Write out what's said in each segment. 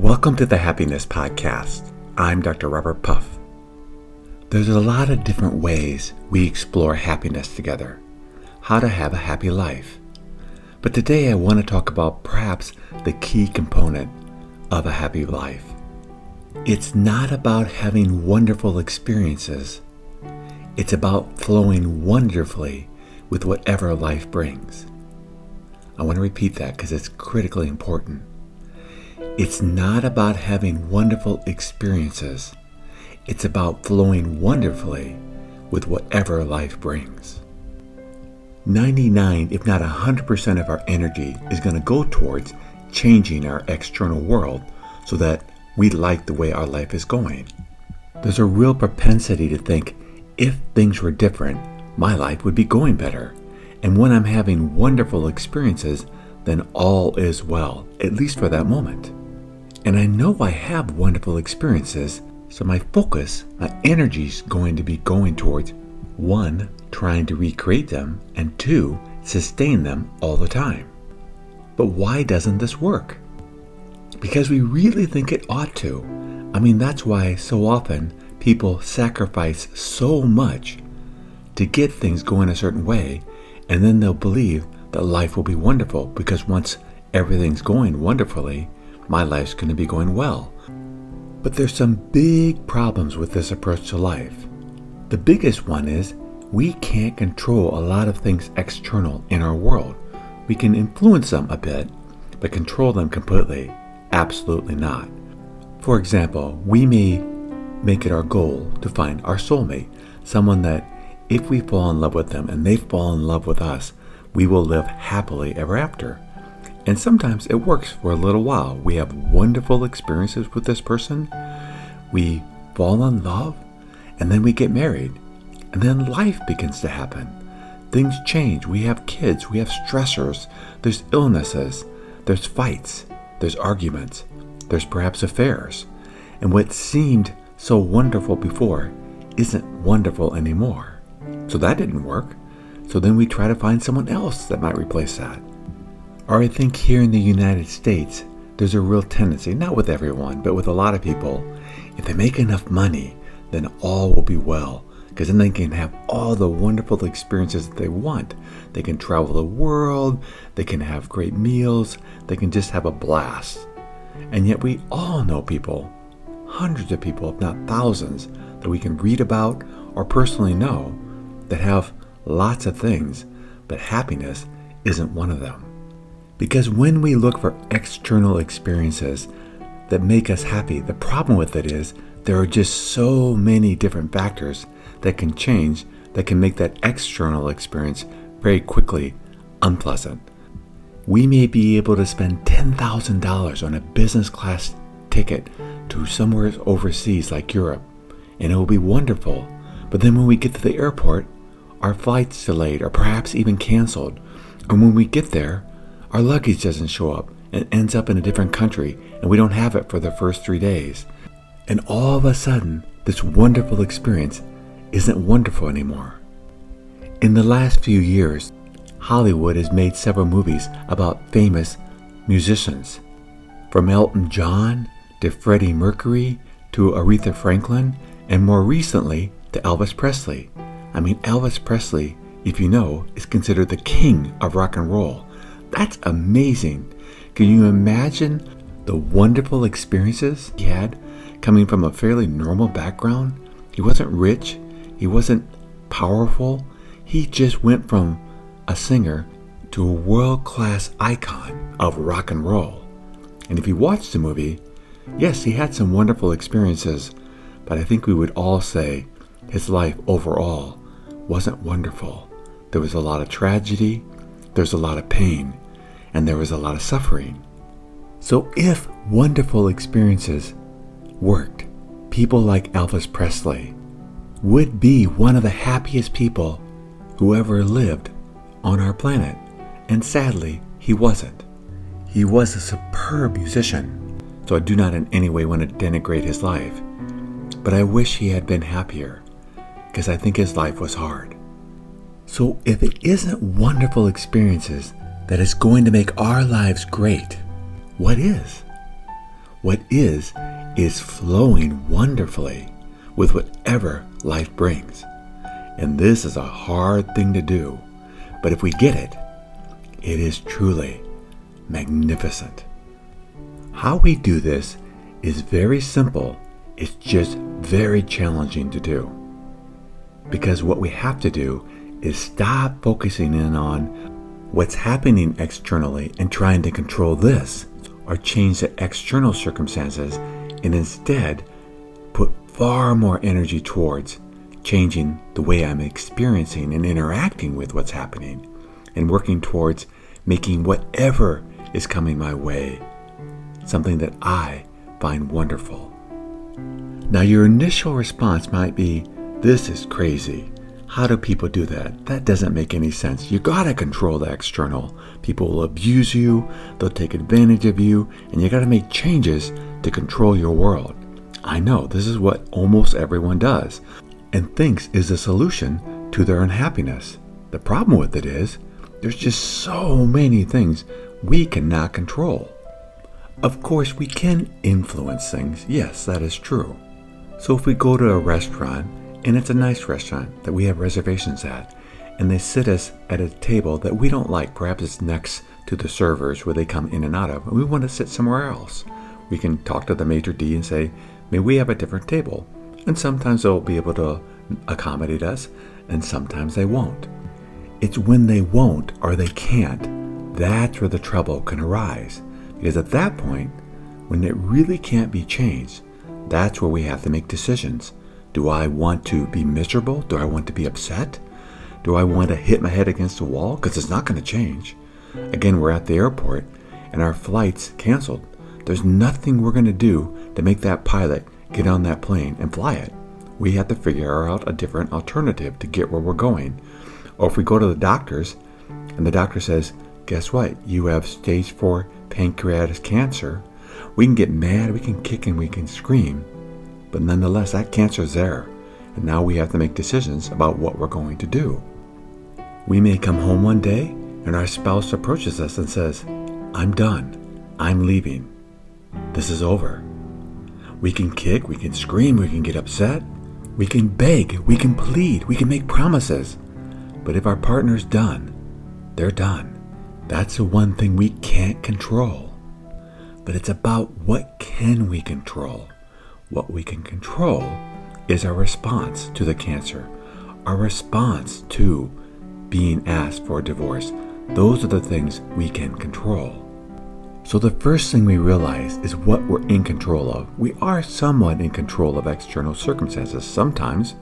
Welcome to the Happiness Podcast. I'm Dr. Robert Puff. There's a lot of different ways we explore happiness together, how to have a happy life. But today I want to talk about perhaps the key component of a happy life. It's not about having wonderful experiences. It's about flowing wonderfully with whatever life brings. I want to repeat that because it's critically important. It's not about having wonderful experiences. It's about flowing wonderfully with whatever life brings. 99, if not 100% of our energy is going to go towards changing our external world so that we like the way our life is going. There's a real propensity to think, if things were different, my life would be going better. And when I'm having wonderful experiences, then all is well, at least for that moment. And I know I have wonderful experiences, so my focus, my energy is going to be going towards 1, trying to recreate them, and 2, sustain them all the time. But why doesn't this work? Because we really think it ought to. That's why so often people sacrifice so much to get things going a certain way, and then they'll believe that life will be wonderful because once everything's going wonderfully, my life's going to be going well. But there's some big problems with this approach to life. The biggest one is we can't control a lot of things external in our world. We can influence them a bit, but control them completely, absolutely not. For example, we may make it our goal to find our soulmate, someone that if we fall in love with them and they fall in love with us, we will live happily ever after. And sometimes it works for a little while. We have wonderful experiences with this person. We fall in love, and then we get married. And then life begins to happen. Things change. We have kids. We have stressors. There's illnesses. There's fights. There's arguments. There's perhaps affairs. And what seemed so wonderful before isn't wonderful anymore. So that didn't work. So then we try to find someone else that might replace that. Or I think here in the United States, there's a real tendency, not with everyone, but with a lot of people, if they make enough money, then all will be well. Because then they can have all the wonderful experiences that they want. They can travel the world, they can have great meals, they can just have a blast. And yet we all know people, hundreds of people, if not thousands, that we can read about or personally know that have lots of things, but happiness isn't one of them. Because when we look for external experiences that make us happy, the problem with it is there are just so many different factors that can change, that can make that external experience very quickly unpleasant. We may be able to spend $10,000 on a business class ticket to somewhere overseas like Europe, and it will be wonderful. But then when we get to the airport, our flight's delayed or perhaps even canceled. And when we get there, our luggage doesn't show up and ends up in a different country, and we don't have it for the first 3 days. And all of a sudden, this wonderful experience isn't wonderful anymore. In the last few years, Hollywood has made several movies about famous musicians. From Elton John to Freddie Mercury to Aretha Franklin, and more recently to Elvis Presley. Elvis Presley, if you know, is considered the king of rock and roll. That's amazing. Can you imagine the wonderful experiences he had coming from a fairly normal background? He wasn't rich. He wasn't powerful. He just went from a singer to a world-class icon of rock and roll. And if you watch the movie, yes, he had some wonderful experiences, but I think we would all say his life overall wasn't wonderful. There was a lot of tragedy, there's a lot of pain, and there was a lot of suffering. So if wonderful experiences worked, people like Elvis Presley would be one of the happiest people who ever lived on our planet. And sadly, he wasn't. He was a superb musician, so I do not in any way want to denigrate his life. But I wish he had been happier, because I think his life was hard. So if it isn't wonderful experiences that is going to make our lives great, what is? What is flowing wonderfully with whatever life brings. And this is a hard thing to do, but if we get it, it is truly magnificent. How we do this is very simple. It's just very challenging to do. Because what we have to do is stop focusing in on what's happening externally and trying to control this or change the external circumstances, and instead put far more energy towards changing the way I'm experiencing and interacting with what's happening, and working towards making whatever is coming my way something that I find wonderful. Now, your initial response might be, this is crazy. How do people do that? That doesn't make any sense. You gotta control the external. People will abuse you, they'll take advantage of you, and you gotta make changes to control your world. I know, this is what almost everyone does and thinks is the solution to their unhappiness. The problem with it is, there's just so many things we cannot control. Of course, we can influence things. Yes, that is true. So if we go to a restaurant, and it's a nice restaurant that we have reservations at, and they sit us at a table that we don't like, perhaps it's next to the servers where they come in and out of, and we want to sit somewhere else, we can talk to the maitre d' and say, may we have a different table? And sometimes they'll be able to accommodate us, and sometimes they won't. It's when they won't or they can't, that's where the trouble can arise. Because at that point, when it really can't be changed, that's where we have to make decisions. Do I want to be miserable? Do I want to be upset? Do I want to hit my head against the wall? Because it's not going to change. Again, we're at the airport and our flight's canceled. There's nothing we're going to do to make that pilot get on that plane and fly it. We have to figure out a different alternative to get where we're going. Or if we go to the doctors and the doctor says, guess what? You have stage 4 pancreatic cancer. We can get mad, we can kick, and we can scream. But nonetheless, that cancer is there. And now we have to make decisions about what we're going to do. We may come home one day and our spouse approaches us and says, I'm done. I'm leaving. This is over. We can kick, we can scream, we can get upset. We can beg, we can plead, we can make promises. But if our partner's done, they're done. That's the one thing we can't control. But it's about what can we control. What we can control is our response to the cancer, our response to being asked for a divorce. Those are the things we can control. So the first thing we realize is what we're in control of. We are somewhat in control of external circumstances. Sometimes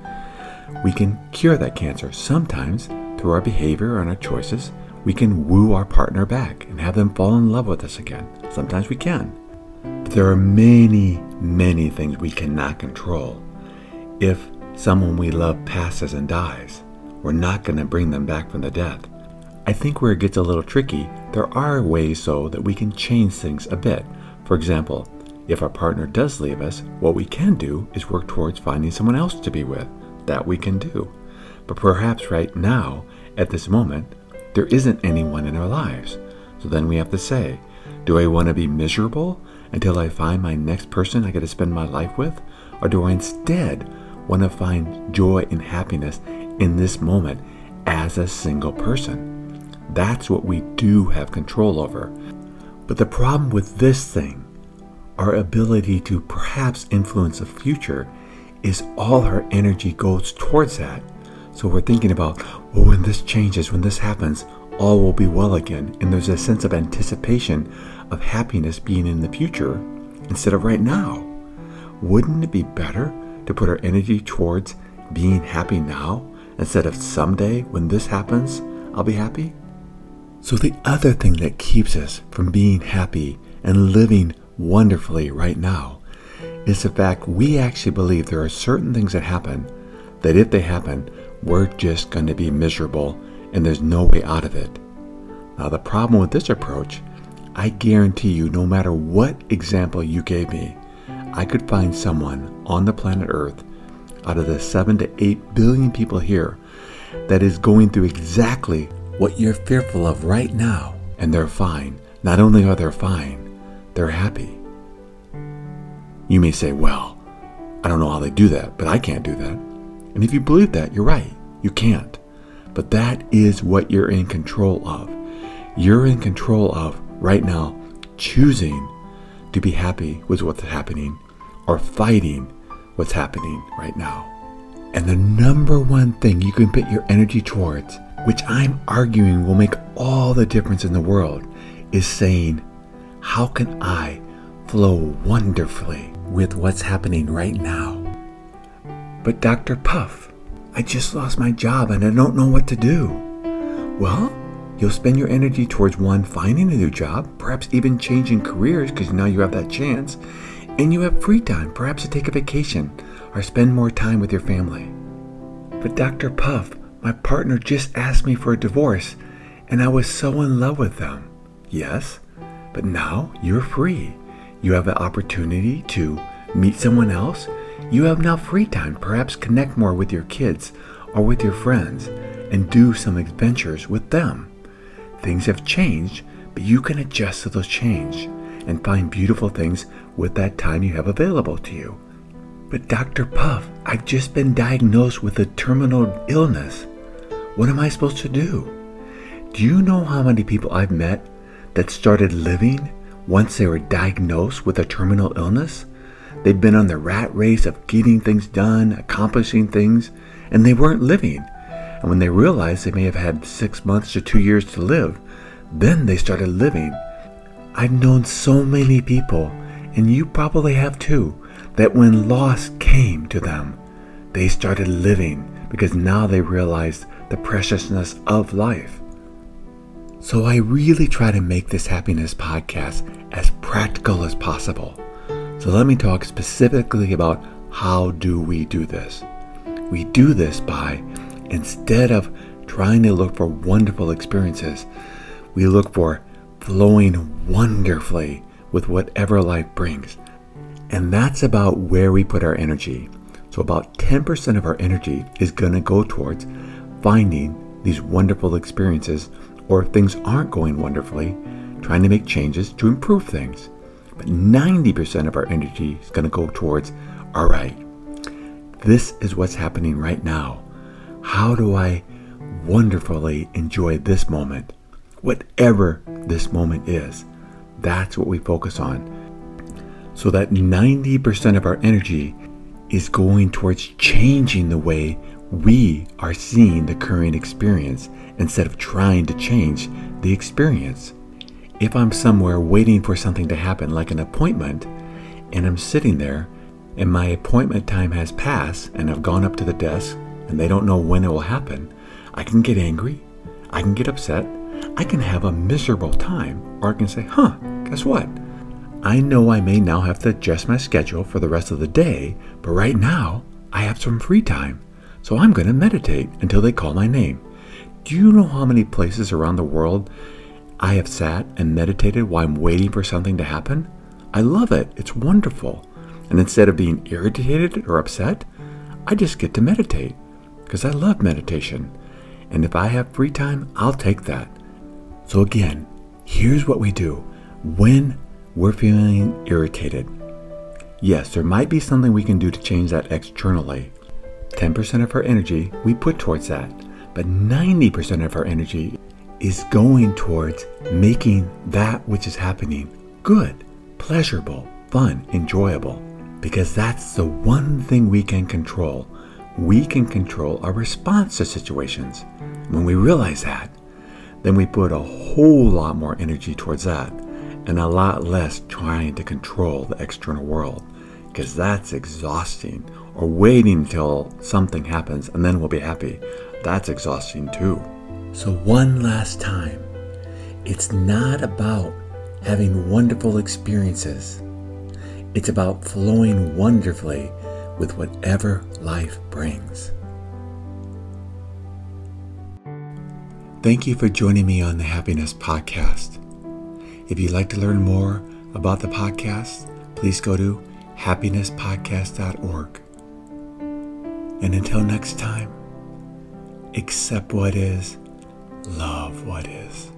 we can cure that cancer. Sometimes through our behavior and our choices, we can woo our partner back and have them fall in love with us again. Sometimes we can. But there are many, many things we cannot control. If someone we love passes and dies, we're not going to bring them back from the death. I think where it gets a little tricky, there are ways so that we can change things a bit. For example, if our partner does leave us, what we can do is work towards finding someone else to be with. That we can do. But perhaps right now, at this moment, there isn't anyone in our lives. So then we have to say, do I want to be miserable until I find my next person I get to spend my life with? Or do I instead want to find joy and happiness in this moment as a single person? That's what we do have control over. But the problem with this thing, our ability to perhaps influence the future, is all our energy goes towards that. So we're thinking about, well, when this changes, when this happens, all will be well again. And there's a sense of anticipation of happiness being in the future instead of right now. Wouldn't it be better to put our energy towards being happy now instead of someday when this happens, I'll be happy? So the other thing that keeps us from being happy and living wonderfully right now is the fact we actually believe there are certain things that happen that if they happen, we're just going to be miserable and there's no way out of it. Now the problem with this approach, I guarantee you, no matter what example you gave me, I could find someone on the planet Earth out of the 7 to 8 billion people here that is going through exactly what you're fearful of right now, and they're fine. Not only are they fine, they're happy. You may say, well, I don't know how they do that, but I can't do that. And if you believe that, you're right. You can't. But that is what you're in control of. You're in control of, right now, choosing to be happy with what's happening or fighting what's happening right now. And the number one thing you can put your energy towards, which I'm arguing will make all the difference in the world, is saying, how can I flow wonderfully with what's happening right now? But Dr. Puff, I just lost my job and I don't know what to do. Well, you'll spend your energy towards one, finding a new job, perhaps even changing careers because now you have that chance, and you have free time, perhaps to take a vacation or spend more time with your family. But Dr. Puff, my partner just asked me for a divorce and I was so in love with them. Yes, but now you're free. You have the opportunity to meet someone else. You have now free time, perhaps connect more with your kids or with your friends and do some adventures with them. Things have changed, but you can adjust to those change and find beautiful things with that time you have available to you. But Dr. Puff, I've just been diagnosed with a terminal illness. What am I supposed to do? Do you know how many people I've met that started living once they were diagnosed with a terminal illness? They'd been on the rat race of getting things done, accomplishing things, and they weren't living. And when they realized they may have had 6 months to 2 years to live, then they started living. I've known so many people, and you probably have too, that when loss came to them, they started living because now they realized the preciousness of life. So I really try to make this happiness podcast as practical as possible. So let me talk specifically about how do we do this. We do this by, instead of trying to look for wonderful experiences, we look for flowing wonderfully with whatever life brings. And that's about where we put our energy. So about 10% of our energy is going to go towards finding these wonderful experiences, or if things aren't going wonderfully, trying to make changes to improve things. But 90% of our energy is going to go towards, all right, this is what's happening right now. How do I wonderfully enjoy this moment? Whatever this moment is, that's what we focus on. So that 90% of our energy is going towards changing the way we are seeing the current experience instead of trying to change the experience. If I'm somewhere waiting for something to happen, like an appointment, and I'm sitting there and my appointment time has passed and I've gone up to the desk and they don't know when it will happen, I can get angry, I can get upset, I can have a miserable time, or I can say, guess what? I know I may now have to adjust my schedule for the rest of the day, but right now I have some free time, so I'm going to meditate until they call my name. Do you know how many places around the world I have sat and meditated while I'm waiting for something to happen? I love it. It's wonderful. And instead of being irritated or upset, I just get to meditate because I love meditation. And if I have free time, I'll take that. So again, here's what we do when we're feeling irritated. Yes, there might be something we can do to change that externally. 10% of our energy we put towards that, but 90% of our energy is going towards making that which is happening good, pleasurable, fun, enjoyable, because that's the one thing we can control. We can control our response to situations. When we realize that, then we put a whole lot more energy towards that and a lot less trying to control the external world, because that's exhausting. Or waiting until something happens and then we'll be happy. That's exhausting too. So one last time, it's not about having wonderful experiences. It's about flowing wonderfully with whatever life brings. Thank you for joining me on the Happiness Podcast. If you'd like to learn more about the podcast, please go to happinesspodcast.org. And until next time, accept what is, love what is.